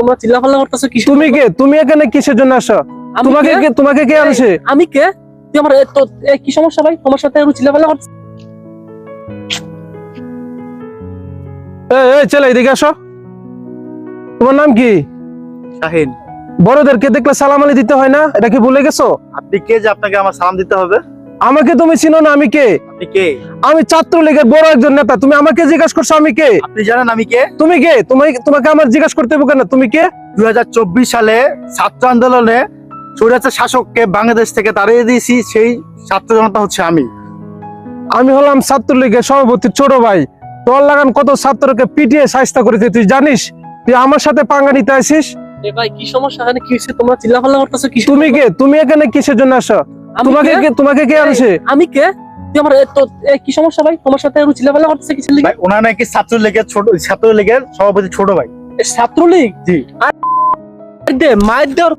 তোমরা চিল্লাপাল্লা করতেছো কি? তুমি কে? তুমি এখানে কিসের জন্য আসো? তোমাকে কে আনছে? আমি কে? তুই আমার কি সমস্যা ভাই? তোমার সাথে চিল্লাপাল্লা করতেছ? এই চলে এদিকে আসো। তোমার নাম কি? শাহিন। বড়দেরকে দেখলে সালাম আলী দিতে হয় না? এটা কি ভুলে গেছো? আপনি কে যে আপনাকে আমার সালাম দিতে হবে? আমাকে তুমি চিনো না? আমি কে? আপনি কে? আমি ছাত্রলীগের বড় একজন নেতা। তুমি আমাকে জিজ্ঞাসা করছো আমি কে? আপনি জানেন আমি কে? তুমি কে? তোমাকে আমার জিজ্ঞাসা করতে হবে কেন? তুমি কে? 2024 সালে ছাত্র আন্দোলনে স্বৈরাচার শাসককে বাংলাদেশ থেকে তাড়িয়ে দিয়েছি, সেই ছাত্র জনতা হচ্ছে আমি। আমি হলাম ছাত্রলীগের সভাপতির ছোট ভাই। তোর লাগান কত ছাত্রকে পিটিয়ে শায়েস্তা করেছে তুই জানিস? তুই আমার সাথে পাঙ্গা নিতে আসিস? এ ভাই কি সমস্যা? এখানে কি হইছে? তোমরা চিল্লাপাল্লা করতেছো কি? তুমি কে? তুমি এখানে কিসের জন্য আসো? তোমাকে কে আনছে? আমি কে? তুই আমার কি সমস্যা ভাই? তোমার সাথে চিল্লাপাল্লা করতেছে কিসের লিগে? ভাই ওনার নাকি ছাত্রলীগের সভাপতি ছোট ভাই। ছাত্রলীগ? জি। মায়ের দেওয়ার